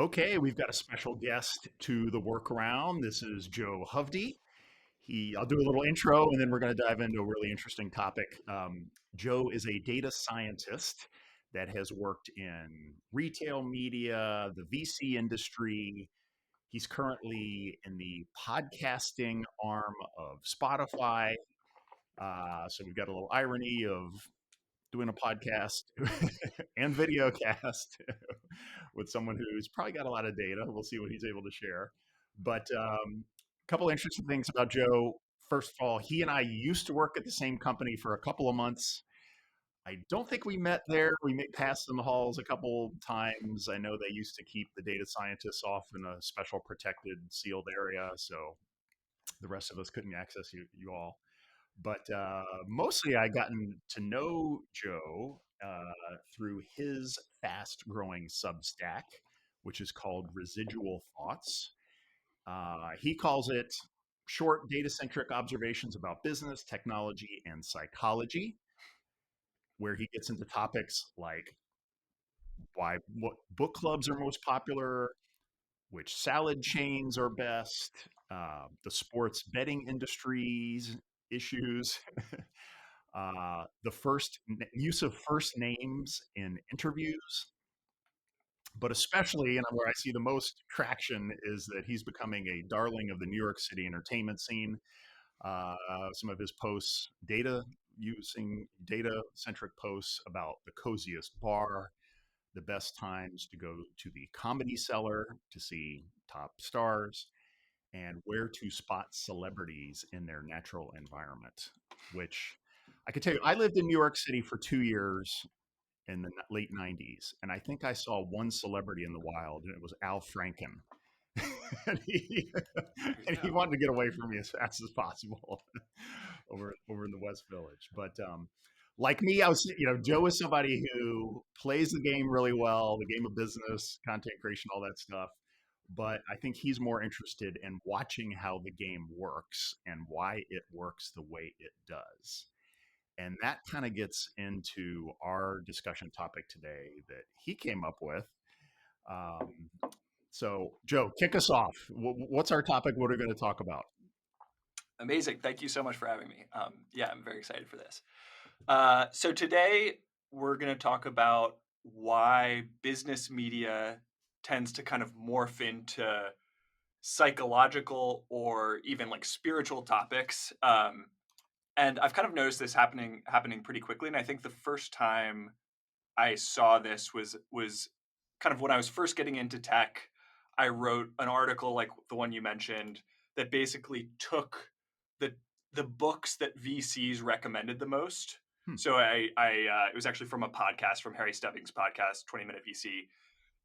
Okay, we've got a special guest to the workaround. This is Joe Hovde. I'll do a little intro and then we're going to dive into a really interesting topic. Joe is a data scientist that has worked in retail media, the VC industry. He's currently in the podcasting arm of Spotify. So we've got a little irony of doing a podcast and video cast with someone who's probably got a lot of data. We'll see what he's able to share. But a couple interesting things about Joe. First of all, he and I used to work at the same company for a couple of months. I don't think we met there. We passed in the halls a couple times. I know they used to keep the data scientists off in a special protected sealed area, so the rest of us couldn't access you all. But mostly I gotten to know Joe through his fast growing Substack, which is called Residual Thoughts. He calls it short data-centric observations about business, technology, and psychology, where he gets into topics like what book clubs are most popular, which salad chains are best, the sports betting industries issues, the use of first names in interviews, but especially, and where I see the most traction, is that he's becoming a darling of the New York City entertainment scene. Some of his posts, using data-centric posts about the coziest bar, the best times to go to the Comedy Cellar to see top stars, and where to spot celebrities in their natural environment, which I can tell you, I lived in New York City for 2 years in the late 90s, and I think I saw one celebrity in the wild, and it was Al Franken. and, he, and he wanted to get away from me as fast as possible over in the West Village. But like me, Joe is somebody who plays the game really well, the game of business, content creation, all that stuff. But I think he's more interested in watching how the game works and why it works the way it does. And that kind of gets into our discussion topic today that he came up with. So, Joe, kick us off. What's our topic? What are we going to talk about? Amazing. Thank you so much for having me. Yeah, I'm very excited for this. So today we're going to talk about why business media tends to kind of morph into psychological or even like spiritual topics. And I've kind of noticed this happening pretty quickly. And I think the first time I saw this was kind of when I was first getting into tech. I wrote an article like the one you mentioned that basically took the books that VCs recommended the most. So it was actually from a podcast, from Harry Stebbings' podcast, 20 Minute VC.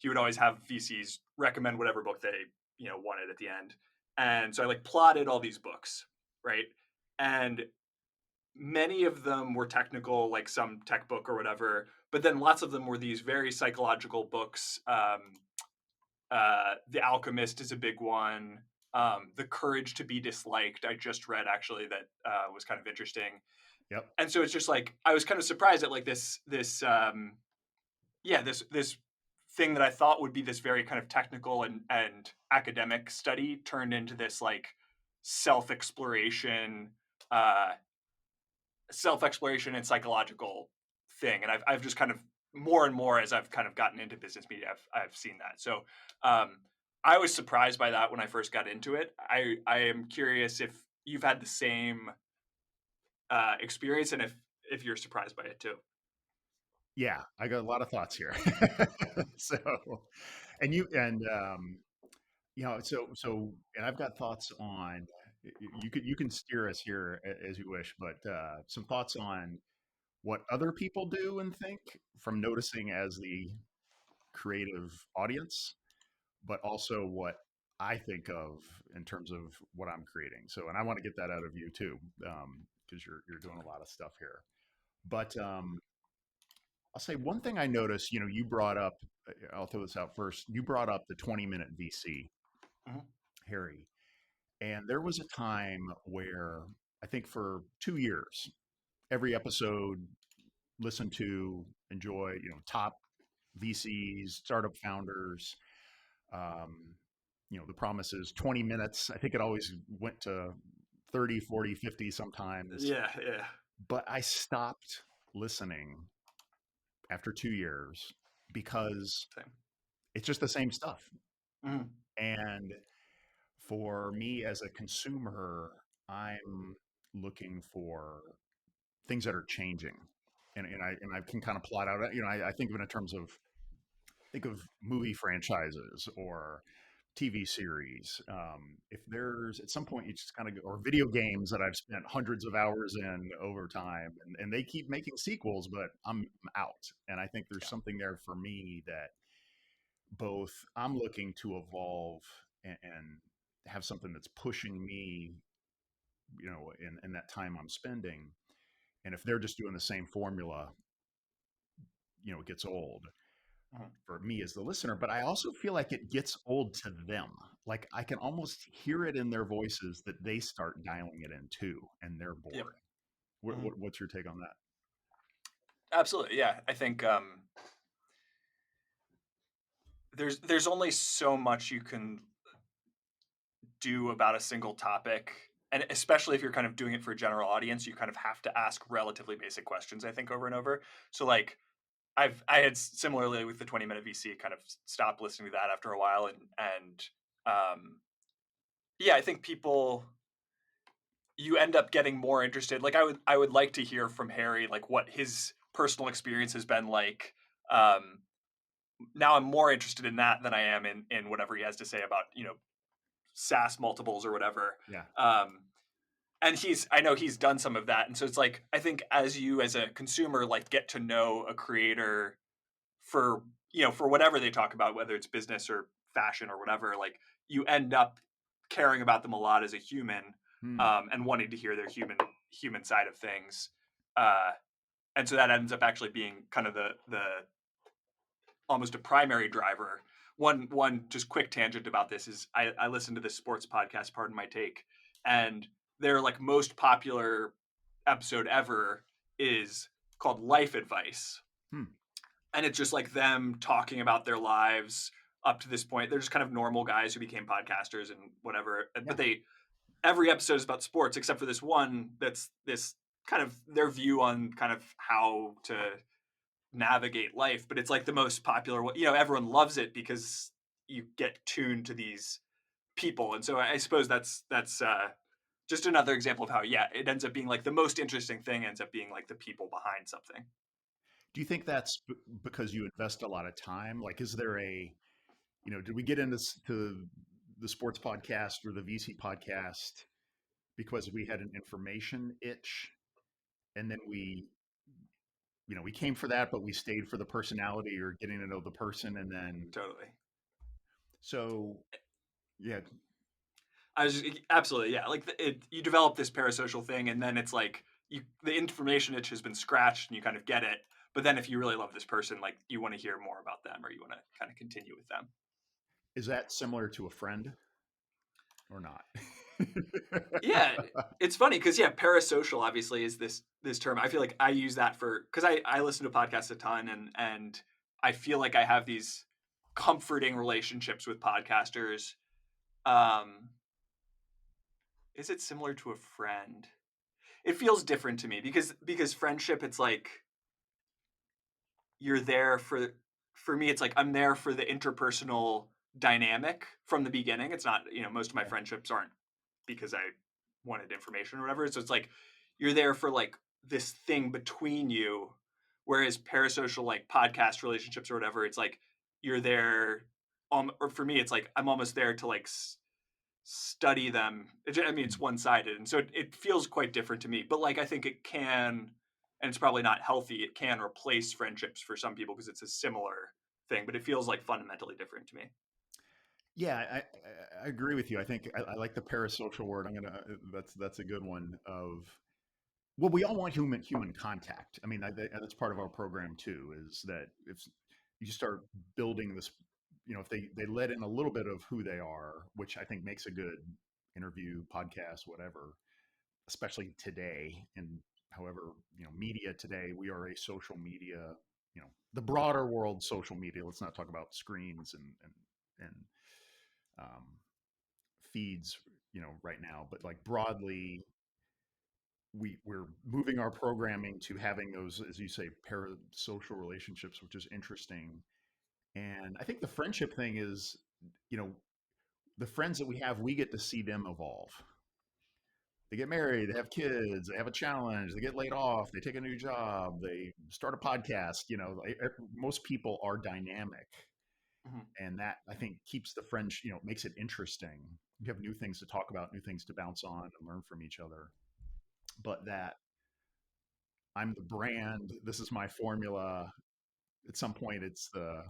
He would always have VCs recommend whatever book they wanted at the end, and so I like plotted all these books, right? And many of them were technical, like some tech book or whatever, but then lots of them were these very psychological books. The Alchemist is a big one. The Courage to be Disliked, I just read actually, that was kind of interesting. Yep. And so it's just like I was kind of surprised at like this thing that I thought would be this very kind of technical and academic study turned into this like self-exploration and psychological thing. And I've just kind of more and more as I've kind of gotten into business media, I've seen that. So I was surprised by that when I first got into it. I am curious if you've had the same experience and if you're surprised by it too. Yeah, I got a lot of thoughts here. So, and I've got thoughts on. You can steer us here as you wish, but some thoughts on what other people do and think from noticing as the creative audience, but also what I think of in terms of what I'm creating. So, and I want to get that out of you too, because you're doing a lot of stuff here. But I'll say one thing I noticed. You brought up. I'll throw this out first. You brought up the 20-minute VC, Mm-hmm. Harry, and there was a time where I think for 2 years, every episode, listen to, enjoy, top VCs, startup founders. Um, the promise is 20 minutes. I think it always went to 30, 40, 50 sometimes. Yeah, yeah. But I stopped listening after 2 years because Same. it's just the same stuff. Mhm. And for me as a consumer, I'm looking for things that are changing. And I can kind of plot out, I think of it in terms of think of movie franchises or TV series. If there's at some point you just kind of or video games that I've spent hundreds of hours in over time, and they keep making sequels, but I'm out. And I think there's Yeah. something there for me that both I'm looking to evolve and have something that's pushing me, in that time I'm spending. And if they're just doing the same formula, it gets old Mhm. for me as the listener, but I also feel like it gets old to them. Like I can almost hear it in their voices that they start dialing it in too, and they're Yep. bored. Mhm. What's your take on that? Absolutely. Yeah. I think there's only so much you can do about a single topic. And especially if you're kind of doing it for a general audience, you kind of have to ask relatively basic questions, I think, over and over. So like I had similarly with the 20-minute VC kind of stopped listening to that after a while, and yeah, I think people you end up getting more interested. Like I would like to hear from Harry like what his personal experience has been like. Um, Now I'm more interested in that than I am in whatever he has to say about SaaS multiples or whatever. Yeah. Um, and I know he's done some of that, and so it's like I think as you as a consumer like get to know a creator for for whatever they talk about, whether it's business or fashion or whatever, like you end up caring about them a lot as a human, Hmm. and wanting to hear their human side of things. Uh, and so that ends up actually being kind of the almost a primary driver. One just quick tangent about this is I listen to this sports podcast, Pardon My Take, and their like most popular episode ever is called Life Advice, Hmm. and it's just like them talking about their lives up to this point. They're just kind of normal guys who became podcasters and whatever. Yeah. But they every episode is about sports except for this one that's this kind of their view on kind of how to navigate life. But it's like the most popular one. Everyone loves it because you get tuned to these people, and so I suppose that's just another example of how it ends up being like the most interesting thing ends up being like the people behind something. Do you think that's because you invest a lot of time? Like, is there did we get into to the sports podcast or the VC podcast because we had an information itch, and then we came for that, but we stayed for the personality or getting to know the person, and then Totally. so yeah. I was absolutely, yeah. Like you develop this parasocial thing, and then it's like the information itch has been scratched, and you kind of get it. But then, if you really love this person, like you want to hear more about them, or you want to kind of continue with them. Is that similar to a friend or not? Yeah, it's funny because parasocial obviously is this term. I feel like I use that for because I listen to podcasts a ton, and I feel like I have these comforting relationships with podcasters. Um, is it similar to a friend? It feels different to me because friendship, it's like you're there for me. It's like I'm there for the interpersonal dynamic from the beginning. It's not most of my Yeah. friendships aren't because I wanted information or whatever. So it's like you're there for like this thing between you. Whereas parasocial like podcast relationships or whatever, it's like you're there. Or for me, it's like I'm almost there to like study them. I mean, it's one sided, and so it feels quite different to me. But like I think it can, and it's probably not healthy. It can replace friendships for some people because it's a similar thing, but it feels like fundamentally different to me. Yeah, I agree with you. I think I like the parasocial word. That's a good one. Of well, we all want human contact. I mean, that's part of our program too. Is that if you start building this, if they let in a little bit of who they are, which I think makes a good interview, podcast, whatever, especially today. And however, media today, we are a social media, the broader world social media. Let's not talk about screens and feeds, right now, but like broadly, we're moving our programming to having those, as you say, parasocial relationships, which is interesting. And I think the friendship thing is, you know, the friends that we have, we get to see them evolve. They get married, they have kids, they have a challenge, they get laid off, they take a new job, they start a podcast. Most people are dynamic, Mhm. and that, I think, keeps the friendship, makes it interesting. You have new things to talk about, new things to bounce on and learn from each other. But that I'm the brand, this is my formula. At some point, it's the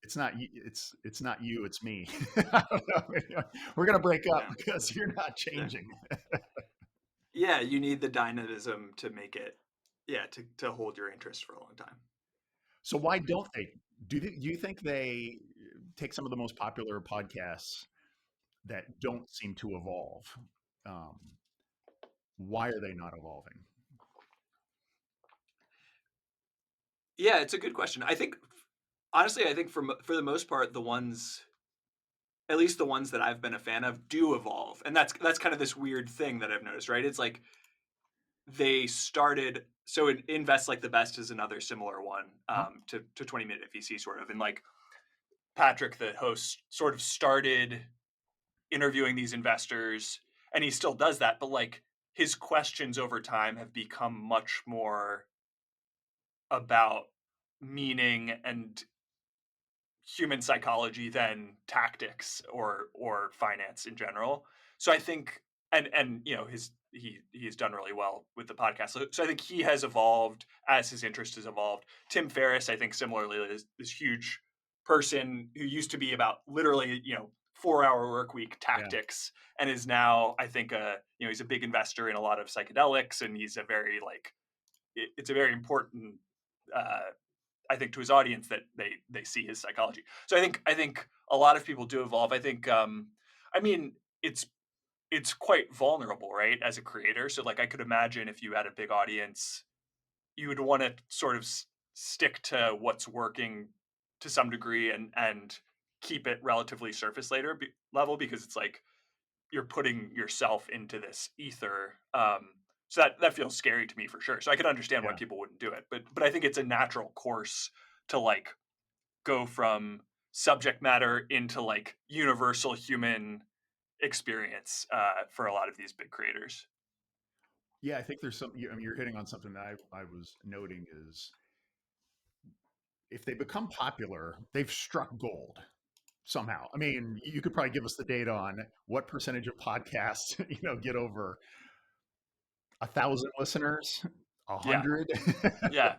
it's not it's not you, it's me. I don't know. We're gonna break up Yeah. because you're not Yeah. changing. Yeah, you need the dynamism to make it, yeah, to hold your interest for a long time. So why don't they? Do you think they take some of the most popular podcasts that don't seem to evolve? Um, why are they not evolving? Yeah, it's a good question. I think, honestly, I think for the most part, the ones, at least the ones that I've been a fan of, do evolve, and that's kind of this weird thing that I've noticed. Right? It's like they started. So Invest Like the Best is another similar one, Huh? to 20-minute VC sort of, and like Patrick, the host, sort of started interviewing these investors, and he still does that, but like his questions over time have become much more about meaning and human psychology than tactics or finance in general. So I think, and he's done really well with the podcast. So I think he has evolved as his interest has evolved. Tim Ferriss, I think, similarly, is this huge person who used to be about literally 4-hour work week Yeah, tactics, and is now, I think, he's a big investor in a lot of psychedelics, and he's a very like it's a very important, uh, I think, to his audience that they see his psychology. So I think a lot of people do evolve. I think, I mean, it's quite vulnerable, right, as a creator. So like I could imagine if you had a big audience, you would want to sort of stick to what's working to some degree, and keep it relatively surface level, because it's like you're putting yourself into this ether. So that feels scary to me for sure. So I can understand why yeah. people wouldn't do it, but I think it's a natural course to like go from subject matter into like universal human experience, for a lot of these big creators. Yeah, I think there's some. I mean, you're hitting on something that I was noting is if they become popular, they've struck gold somehow. I mean, you could probably give us the data on what percentage of podcasts, get over 1,000 listeners, a Yeah, hundred, yeah,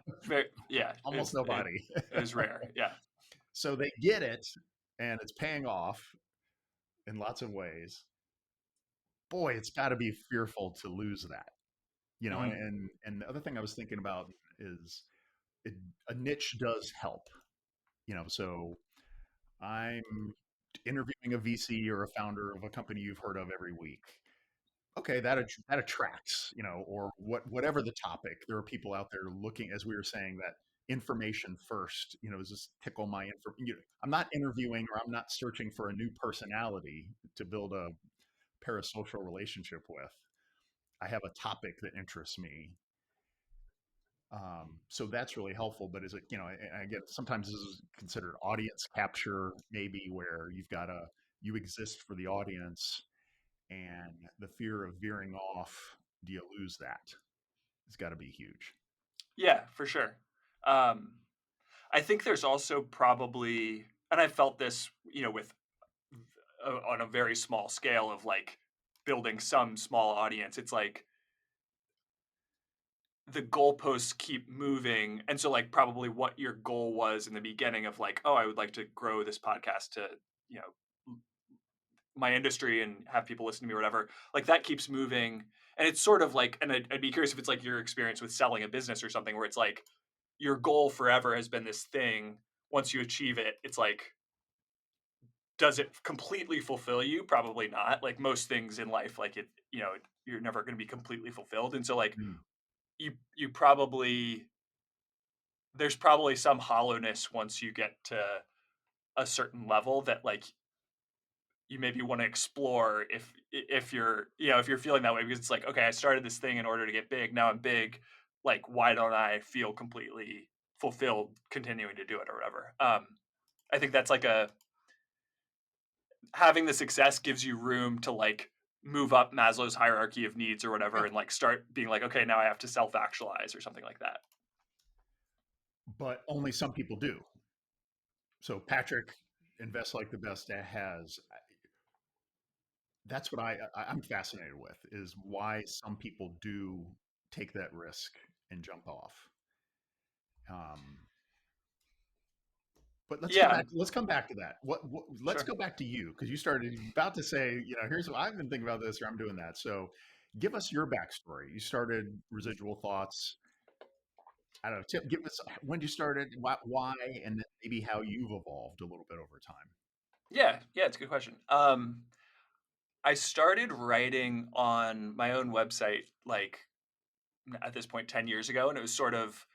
yeah. almost It nobody. is rare. Yeah. So they get it, and it's paying off in lots of ways. Boy, it's got to be fearful to lose that. And, Mhm. and the other thing I was thinking about is it, a niche does help. So I'm interviewing a VC or a founder of a company you've heard of every week. Okay, that attracts, or whatever the topic. There are people out there looking, as we were saying, that information first. Does this tickle my info? I'm not interviewing, or I'm not searching for a new personality to build a parasocial relationship with. I have a topic that interests me. So that's really helpful. But is it, I get sometimes this is considered audience capture, maybe where you exist for the audience, and the fear of veering off. Do you lose that? It's got to be huge. Yeah, for sure. Um, I think there's also probably, and I felt this, with on a very small scale of like building some small audience. It's like the goalposts keep moving, and so like probably what your goal was in the beginning of like, oh, I would like to grow this podcast to you know my industry and have people listen to me or whatever, like that keeps moving. And it's sort of like, and I'd be curious if it's like your experience with selling a business or something, where it's like your goal forever has been this thing. Once you achieve it, it's like, does it completely fulfill you? Probably not. Like most things in life, like you're never going to be completely fulfilled. And so like Mm. you probably, there's probably some hollowness once you get to a certain level that like you maybe want to explore if you're, if you're feeling that way, because it's like, okay, I started this thing in order to get big. Now I'm big. Like, why don't I feel completely fulfilled continuing to do it or whatever? I think that's like having the success gives you room to like move up Maslow's hierarchy of needs or Yeah. whatever, and like start being like, okay, now I have to self actualize or something like that. But only some people do. So Patrick Invest Like the Best has, that's what I'm fascinated with, is why some people do take that risk and jump off. Um, but let's come Yeah, back. Let's come back to that. Let's sure. go back to you, because you started about to say, here's what I've been thinking about this, or I'm doing that. So, give us your backstory. You started Residual Thoughts. I don't know. Give us when you started, why, and then maybe how you've evolved a little bit over time. Yeah, it's a good question. I started writing on my own website like at this point 10 years ago, and it was sort of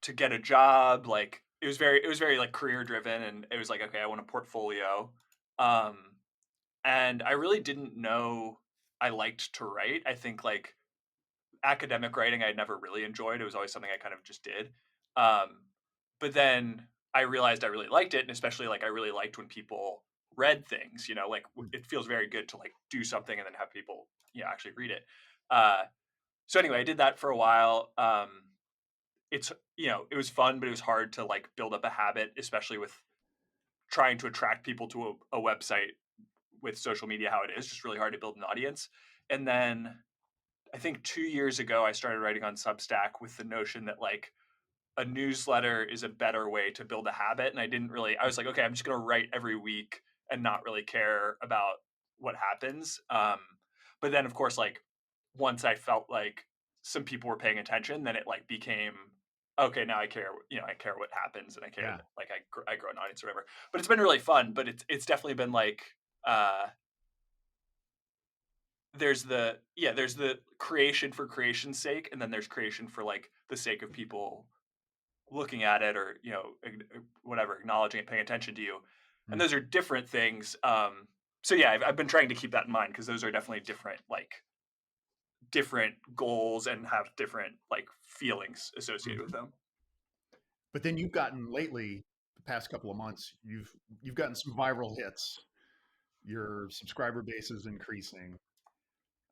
to get a job. Like, it was very like career driven, and it was like, okay, I want a portfolio. Um, and I really didn't know I liked to write. I think like academic writing I had never really enjoyed. It was always something I kind of just did. Um, but then I realized I really liked it, and especially like I really liked when people read things. Like it feels very good to like do something and then have people actually read it. Uh, so anyway, I did that for a while. It was fun, but it was hard to like build up a habit, especially with trying to attract people to a website with social media how it is. Just really hard to build an audience. And then I think 2 years ago, I started writing on Substack with the notion that like a newsletter is a better way to build a habit. And I was like, okay, I'm just going to write every week and not really care about what happens. But then, of course, like once I felt like some people were paying attention, then it like became, okay, now I care, I care what happens, and I care Yeah. that like I grow an audience or whatever. But it's been really fun, but it's definitely been like, uh, there's the creation for creation's sake, and then there's creation for like the sake of people looking at it, or whatever, acknowledging it, paying attention to you, and Mm. those are different things. So yeah, I've been trying to keep that in mind, because those are definitely different goals and have different like feelings associated with Mhm. them. But then you've gotten lately, the past couple of months, you've gotten some viral hits. Your subscriber base is increasing.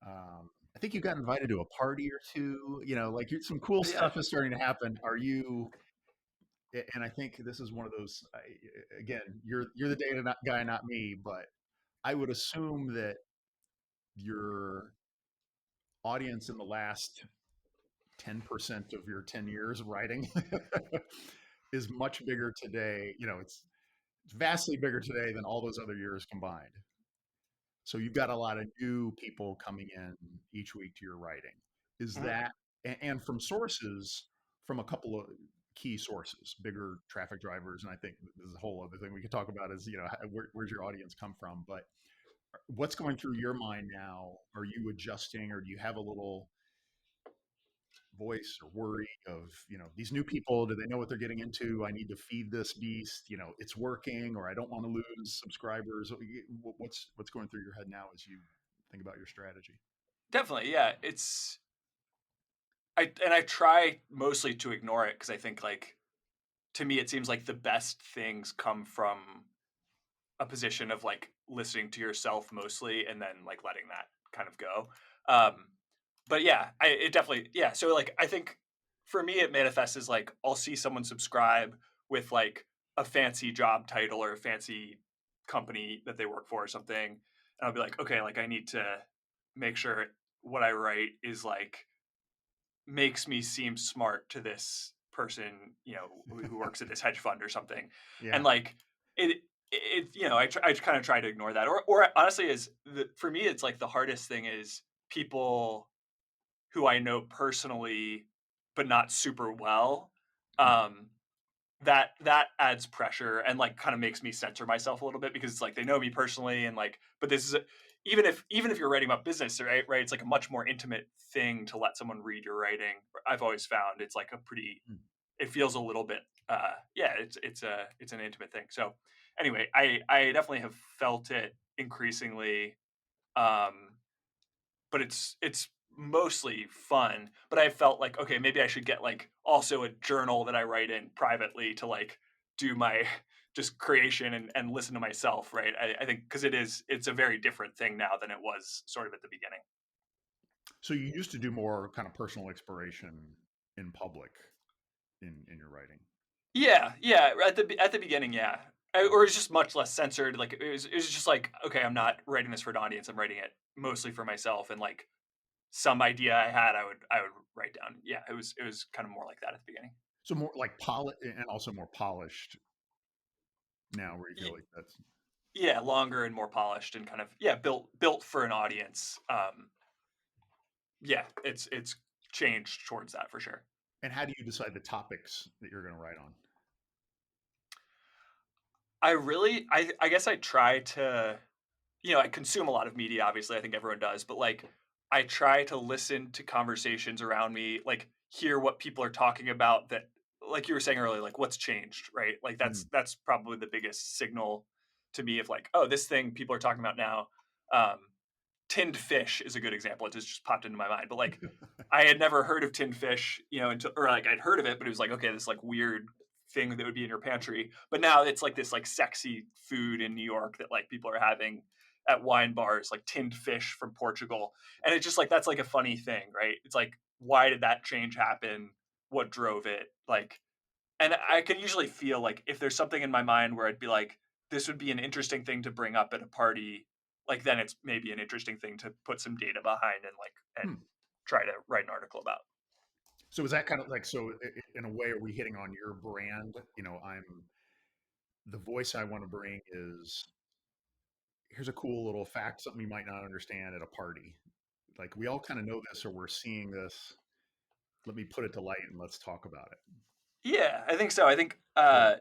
I think you got invited to a party or two. Like some cool Yeah, stuff is starting to happen. Are you? And I think this is one of those. Again, you're the data guy, not me, but I would assume that your audience in the last 10% of your 10 years writing is much bigger today. It's vastly bigger today than all those other years combined. So you've got a lot of new people coming in each week to your writing. Is mhm. that, and from sources, from a couple of key sources, bigger traffic drivers, and I think there's a whole other thing we could talk about is, where's your audience come from? But what's going through your mind now? Are you adjusting, or do you have a little voice or worry of, these new people, do they know what they're getting into? I need to feed this beast, it's working, or I don't want to lose subscribers. What's going through your head now as you think about your strategy? Definitely, yeah. I try mostly to ignore it, because I think like to me it seems like the best things come from a position of like listening to yourself mostly, and then like letting that kind of go. Um, but yeah, it definitely, yeah. So like I think for me it manifests as like I'll see someone subscribe with like a fancy job title or a fancy company that they work for or something, and I'll be like, okay, like I need to make sure what I write is like makes me seem smart to this person, who works at this hedge fund or something. And Yeah. like I kind of try to ignore that. Or honestly, for me, it's like the hardest thing is people who I know personally, but not super well. Mm. Um, that adds pressure and like kind of makes me censor myself a little bit, because it's like they know me personally, and like, but this is even if you're writing about business, right, it's like a much more intimate thing to let someone read your writing. I've always found it's like a pretty, Mm. it feels a little bit, yeah, it's an intimate thing. So anyway, I definitely have felt it increasingly. Um, but it's mostly fun. But I felt like, okay, maybe I should get like also a journal that I write in privately to like do my just creation and listen to myself, right? I think because it's a very different thing now than it was sort of at the beginning. So you used to do more kind of personal exploration in public in your writing. Yeah, yeah. At the beginning, yeah. Or it's just much less censored. Like it was just like, okay, I'm not writing this for an audience. I'm writing it mostly for myself, and like some idea I had, I would write down. Yeah, it was kind of more like that at the beginning. So more like and also more polished now, where you feel Y- like that's. yeah, longer and more polished and kind of built for an audience. Yeah, it's changed towards that for sure. And how do you decide the topics that you're going to write on? I guess I try to, I consume a lot of media, obviously. I think everyone does, but like I try to listen to conversations around me, like hear what people are talking about that, like you were saying earlier, like what's changed, right? Like Mm. that's probably the biggest signal to me of like, oh, this thing people are talking about now. Um, tinned fish is a good example. It just popped into my mind. But like I had never heard of tinned fish, until or like I'd heard of it, but it was like, okay, this like weird thing that would be in your pantry. But now it's like this like sexy food in New York that like people are having at wine bars, like tinned fish from Portugal. And it's just like that's like a funny thing, right? It's like, why did that change happen? What drove it? Like, and I can usually feel like if there's something in my mind where I'd be like, this would be an interesting thing to bring up at a party, like then it's maybe an interesting thing to put some data behind and like and Hmm. try to write an article about. So is that kind of like, so in a way, are we hitting on your brand? I'm the voice I want to bring is, here's a cool little fact, something you might not understand at a party. Like we all kind of know this, or we're seeing this. Let me put it to light and let's talk about it. Yeah, I think so. I think Cool.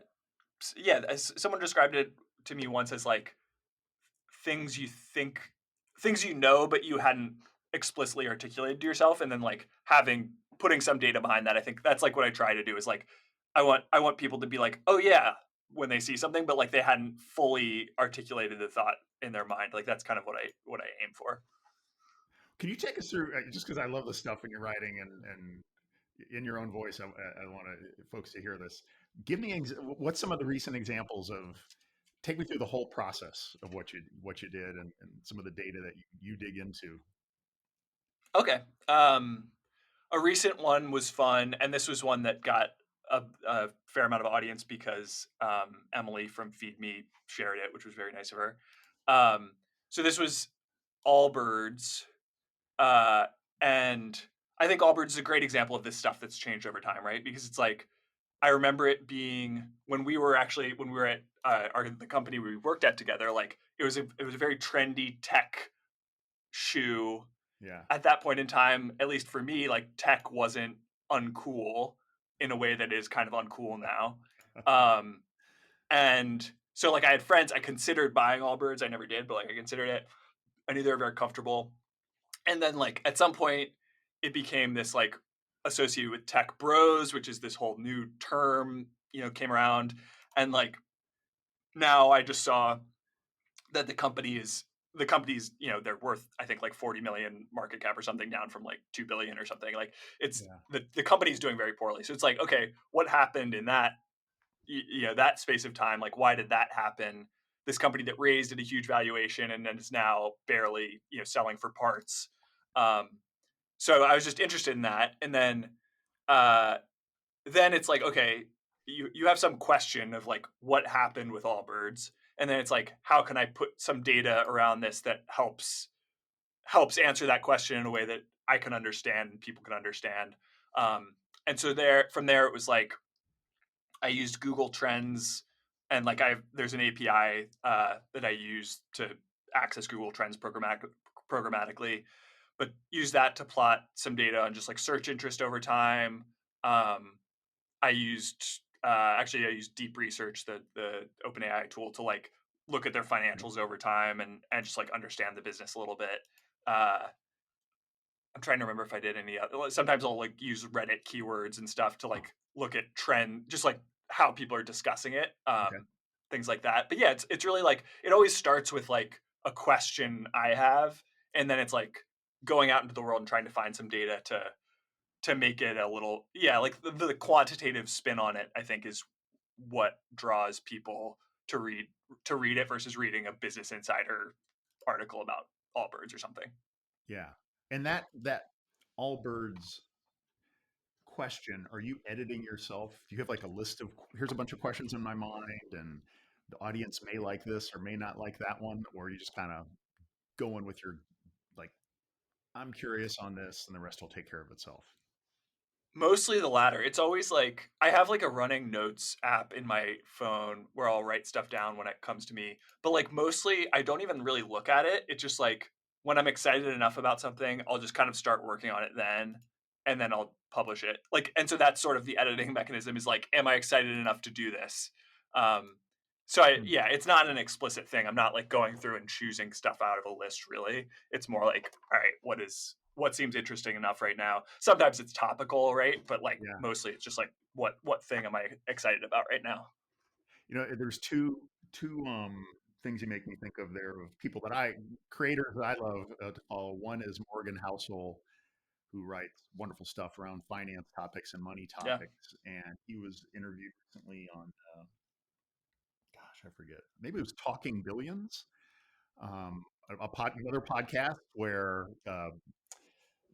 yeah, as someone described it to me once as like things you think things you know but you hadn't explicitly articulated to yourself, and then like having putting some data behind that. I think that's like what I try to do is like I want people to be like, oh yeah, when they see something, but like they hadn't fully articulated the thought in their mind. Like that's kind of what I aim for. Can you take us through, just because I love the stuff in your writing and in your own voice, I want folks to hear this. Give me what's some of the recent examples of. Take me through the whole process of what you did and some of the data that you dig into. Okay. A recent one was fun, and this was one that got a fair amount of audience because Emily from Feed Me shared it, which was very nice of her. Um, so this was Allbirds, uh, and I think Allbirds is a great example of this stuff that's changed over time, right? Because it's like I remember it being when we were at the company we worked at together. Like it was a very trendy tech shoe Yeah. at that point in time. At least for me, like tech wasn't uncool in a way that is kind of uncool now. Um, and so like I had friends, I considered buying Allbirds. I never did, but like I considered it. I knew they were very comfortable. And then like at some point it became this like associated with tech bros, which is this whole new term, came around. And like now I just saw that the company's, they're worth I think like 40 million market cap or something, down from like 2 billion or something. Like it's Yeah. the company's doing very poorly. So it's like, okay, what happened in that space of time? Like why did that happen? This company that raised at a huge valuation and then is now barely, selling for parts. Um, so I was just interested in that. And uh, then it's like, okay, you have some question of like what happened with Allbirds, and then it's like, how can I put some data around this that helps answer that question in a way that I can understand and people can understand. And so from there it was like I used Google Trends, and like there's an API that I use to access Google Trends programmatically, but use that to plot some data on just like search interest over time. Um, I used Deep Research, the OpenAI tool, to like look at their financials over time and just like understand the business a little bit. Uh, I'm trying to remember if I did any other. Sometimes I'll like use Reddit keywords and stuff to like look at trend, just like how people are discussing it. Okay. things like that. But yeah, it's really like it always starts with like a question I have, and then it's like going out into the world and trying to find some data to make it a little, yeah, like the quantitative spin on it, I think is what draws people to read to read it versus reading a Business Insider article about Allbirds or something. Yeah. And that Allbirds question, are you editing yourself? Do you have like a list of here's a bunch of questions in my mind and the audience may like this or may not like that one, or are you just kind of going with your like I'm curious on this and the rest will take care of itself? Mostly the latter. It's always like I have like a running notes app in my phone where I'll write stuff down when it comes to me. But like mostly I don't even really look at it. It's just like when I'm excited enough about something, I'll just kind of start working on it then and then I'll publish it. Like and so that's sort of the editing mechanism is like am I excited enough to do this? Um so I Hmm. yeah, it's not an explicit thing. I'm not like going through and choosing stuff out of a list really. It's more like all right, what seems interesting enough right now. Sometimes it's topical, right? But like Yeah. mostly it's just like what thing am I excited about right now? You know, there's two things you make me think of there of people that I creators that I love to follow. One is Morgan Housel, who writes wonderful stuff around finance topics and money Yeah. topics, and he was interviewed recently on gosh, I forget. Maybe it was Talking Billions, another podcast where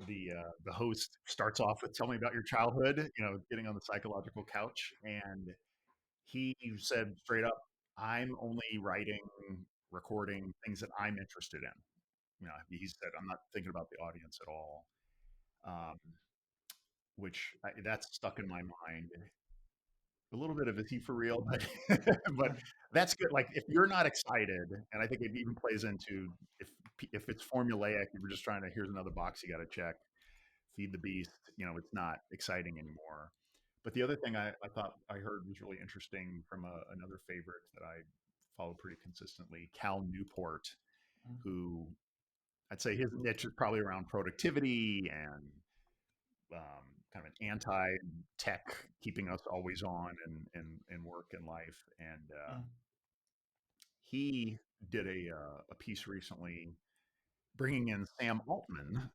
the host starts off with "Tell me about your childhood," you know, getting on the psychological couch, and he said straight up, "I'm only writing, recording things that I'm interested in." You know, he said, "I'm not thinking about the audience at all," um, that's stuck in my mind. A little bit of is he for real, but but Mm, that's good. Like if you're not excited, and I think it even plays into if if it's formulaic, if you're just trying to here's another box you got to check, feed the beast. You know, it's not exciting anymore. But the other thing I thought I heard was really interesting from another favorite that I follow pretty consistently, Cal Newport, mm, who I'd say his niche is probably around productivity and kind of an anti-tech, keeping us always on in work and life. And mm. he did a piece recently bringing in Sam Altman,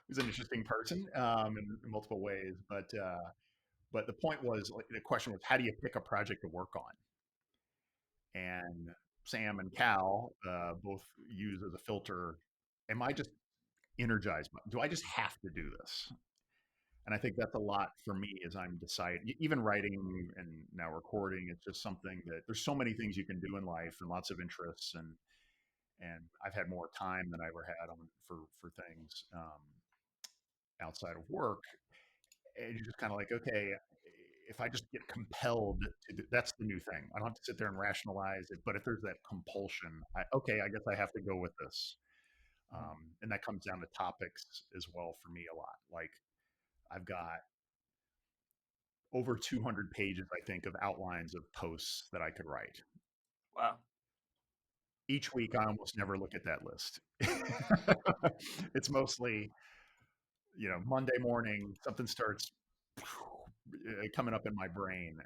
who's an interesting person in multiple ways. But the point was, like, the question was, how do you pick a project to work on? And Sam and Cal both use as a filter, am I just energized? Do I just have to do this? And I think that's a lot for me as I'm deciding, even writing and now recording. It's just something that there's so many things you can do in life and lots of interests, and I've had more time than I ever had for things outside of work. And you're just kind of like, okay, if I just get compelled to do, that's the new thing. I don't have to sit there and rationalize it. But if there's that compulsion, okay, I guess I have to go with this. And that comes down to topics as well for me a lot. Like I've got over 200 pages, I think, of outlines of posts that I could write. Wow. Each week, I almost never look at that list. It's mostly, you know, Monday morning, something starts coming up in my brain,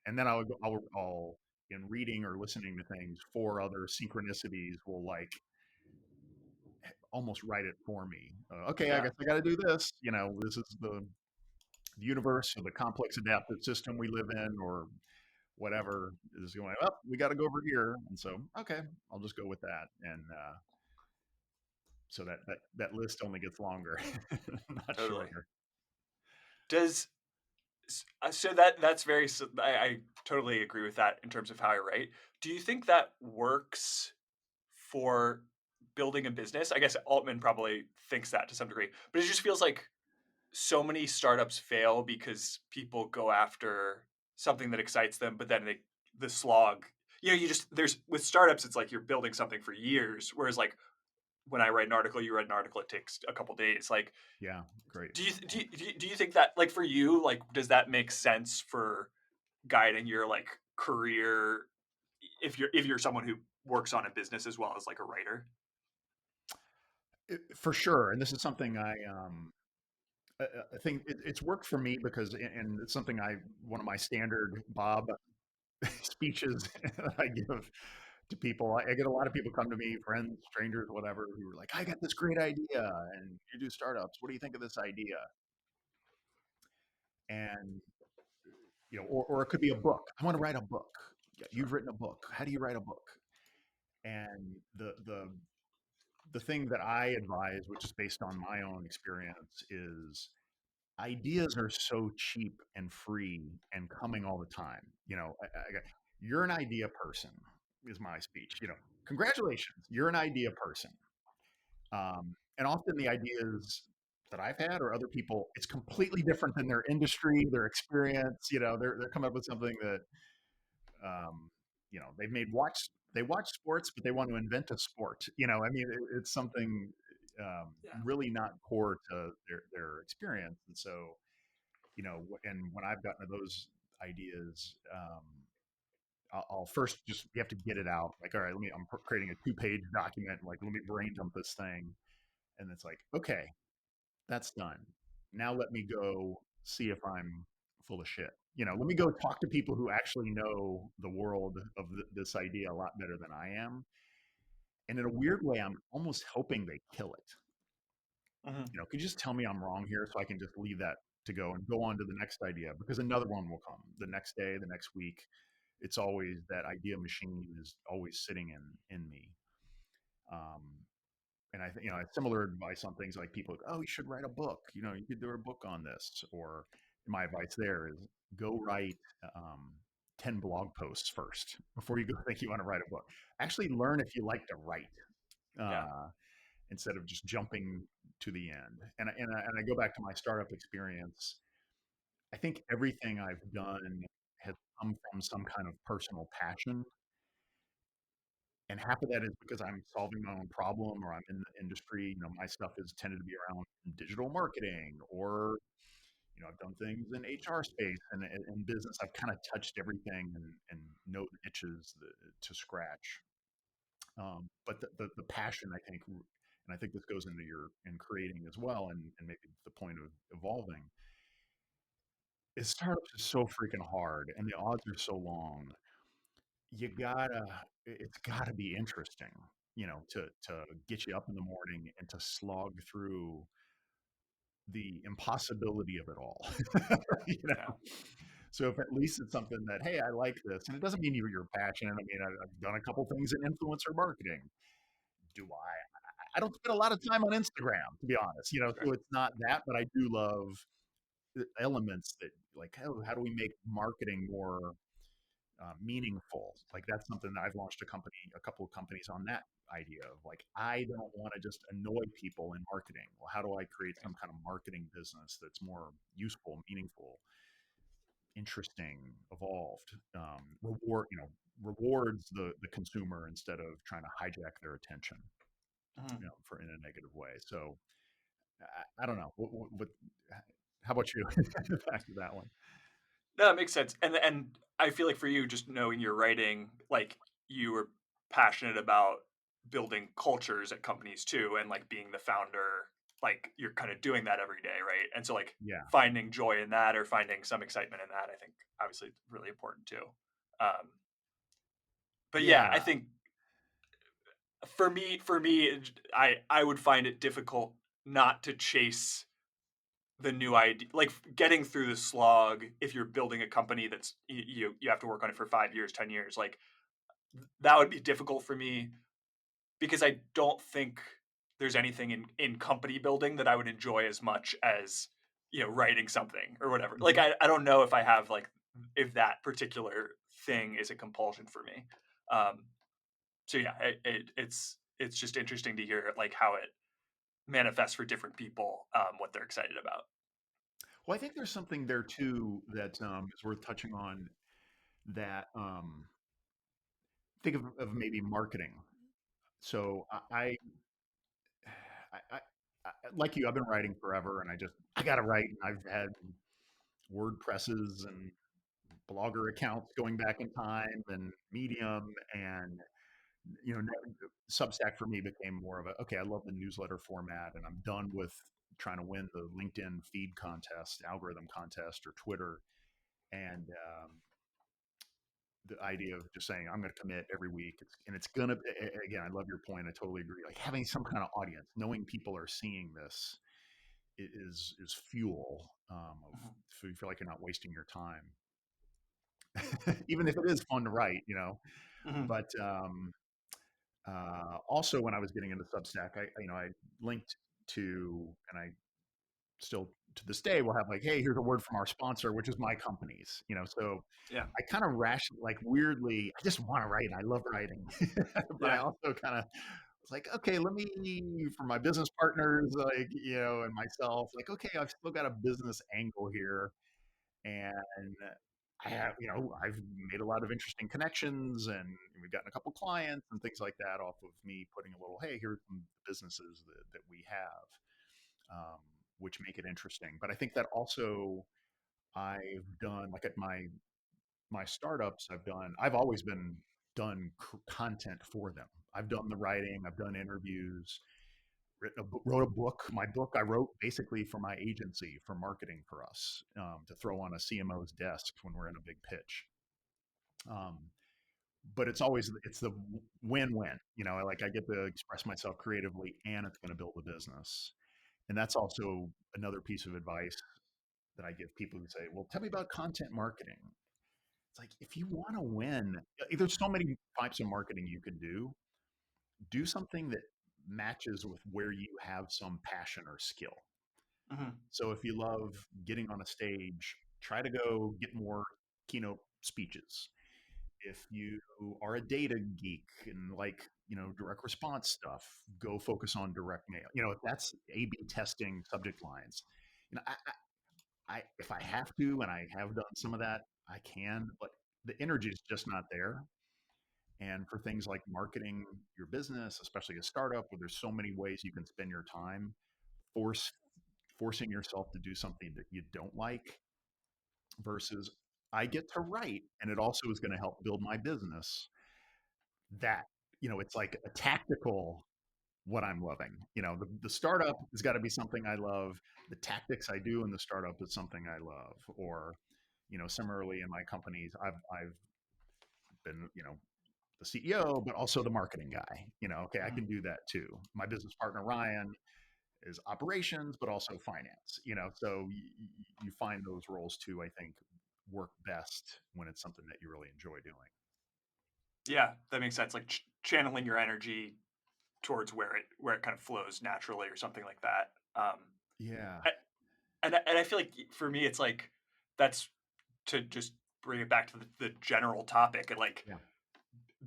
and then I'll in reading or listening to things, four other synchronicities will like almost write it for me. Okay, I Yeah, guess I got to do this. You know, this is the universe or the complex adaptive system we live in, or whatever is going up. We got to go over here, and so okay, I'll just go with that, and so that list only gets longer, not totally. shorter. Does so that's very I totally agree with that in terms of how I write. Do you think that works for building a business? I guess Altman probably thinks that to some degree, but it just feels like so many startups fail because people go after something that excites them, but then the slog. You know, you just there's with startups, it's like you're building something for years, whereas like when I write an article, you write an article, it takes a couple days. Like, Yeah, great. do you think that like for you, like does that make sense for guiding your like career if you're someone who works on a business as well as like a writer? For sure, and this is something I think it's worked for me because, and it's something I one of my standard Bob speeches that I give to people. I get a lot of people come to me, friends, strangers, whatever, who are like, I got this great idea and you do startups. What do you think of this idea? And, or it could be a book. I want to write a book. Yeah, Sure. you've written a book. How do you write a book? And the thing that I advise, which is based on my own experience, is ideas are so cheap and free and coming all the time. You're an idea person is my speech. Congratulations, you're an idea person. And often the ideas that I've had or other people, it's completely different than their industry, their experience. They're coming up with something that um, they watch sports, but they want to invent a sport. I mean, it's something Yeah. really not core to their experience. And so, and when I've gotten to those ideas, I'll first just you have to get it out. Like, all right, I'm creating a 2-page document. Like, let me brain dump this thing, and it's like, okay, that's done. Now let me go see if I'm full of shit. Let me go talk to people who actually know the world of this idea a lot better than I am. And in a weird way, I'm almost hoping they kill it. Hmm. Could you just tell me I'm wrong here so I can just leave that to go and go on to the next idea because another one will come the next day, the next week. It's always that idea machine is always sitting in me. Um, and I think similar advice on things like people, oh, you should write a book. You could do a book on this. Or my advice there is go write 10 blog posts first before you go think you want to write a book. Actually, learn if you like to write. Yeah. Uh, Instead of just jumping to the end. And I go back to my startup experience. I think everything I've done has come from some kind of personal passion. And half of that is because I'm solving my own problem or I'm in the industry. My stuff has tended to be around digital marketing or, I've done things in HR space and business. I've kind of touched everything and know the niches to scratch. But the passion, I think, and I think this goes into your in creating as well, and maybe the point of evolving is startups is so freaking hard, and the odds are so long. It's gotta be interesting, to get you up in the morning and to slog through the impossibility of it all. you Yeah. know. So if at least it's something that, hey, I like this, and it doesn't mean you're passionate. I mean, I've done a couple things in influencer marketing. Do I don't spend a lot of time on Instagram, to be honest, Sure. so it's not that, but I do love the elements that like, how do we make marketing more meaningful? Like that's something that I've launched a couple of companies on that idea of like, I don't want to just annoy people in marketing. Well, how do I create some kind of marketing business that's more useful, meaningful, interesting, evolved, rewards the consumer instead of trying to hijack their attention, Mhm. for in a negative way. So I don't know. How about you? Back to that one. No, that makes sense. And I feel like for you, just knowing your writing, like you were passionate about building cultures at companies too, and like being the founder, like you're kind of doing that every day, right? And so like Yeah. finding joy in that or finding some excitement in that, I think obviously really important too. Um, but yeah, I Yeah. think for me, I would find it difficult not to chase the new idea, like getting through the slog. If you're building a company that's you have to work on it for 5 years, 10 years, like that would be difficult for me because I don't think there's anything in company building that I would enjoy as much as writing something or whatever. Like Mhm. I don't know if I have like if that particular thing is a compulsion for me. Um, so yeah, it's just interesting to hear like how it manifests for different people, what they're excited about. Well, I think there's something there too that is worth touching on. That think of maybe marketing. So like you, I've been writing forever, and I got to write. And I've had WordPresses and blogger accounts going back in time, and Medium, and you know, Substack for me became more of a okay. I love the newsletter format, and I'm done with trying to win the LinkedIn feed contest, algorithm contest, or Twitter. And the idea of just saying I'm going to commit every week, and it's gonna. Again, I love your point. I totally agree. Like having some kind of audience, knowing people are seeing this is fuel. Of Mhm. so you feel like you're not wasting your time, even if it is fun to write, Mhm. But also, when I was getting into Substack, I linked to, and I still to this day will have like, hey, here's a word from our sponsor, which is my company's, So Yeah. I kind of like weirdly, I just want to write. I love writing, but I Yeah. also kind of was like, okay, let me, for my business partners, like, and myself, like, okay, I've still got a business angle here. And I have, I've made a lot of interesting connections, and we've gotten a couple clients and things like that off of me putting a little, hey, here's some businesses that we have, which make it interesting. But I think that also I've done, like at my startups, I've always been done content for them. I've done the writing, I've done interviews, wrote a book. My book I wrote basically for my agency for marketing for us, to throw on a CMO's desk when we're in a big pitch. Um, but it's the win-win. Like I get to express myself creatively, and it's going to build a business. And that's also another piece of advice that I give people who say, "Well, tell me about content marketing." It's like if you want to win, there's so many types of marketing you can do. Do something that matches with where you have some passion or skill. Mhm. So if you love getting on a stage, try to go get more keynote speeches. If you are a data geek and like, direct response stuff, go focus on direct mail. If that's A/B testing subject lines, if I have to, and I have done some of that, I can, but the energy is just not there. And for things like marketing your business, especially a startup where there's so many ways you can spend your time, force forcing yourself to do something that you don't like versus I get to write and it also is going to help build my business. That, it's like a tactical what I'm loving. The startup has got to be something I love. The tactics I do in the startup is something I love. Or, similarly in my companies, I've been, the CEO, but also the marketing guy. Okay, I Mhm. can do that too. My business partner Ryan is operations, but also finance. So you find those roles too. I think work best when it's something that you really enjoy doing. Yeah, that makes sense. Like channeling your energy towards where it kind of flows naturally or something like that. Yeah, A- and I feel like for me, it's like that's to just bring it back to the general topic. And like yeah,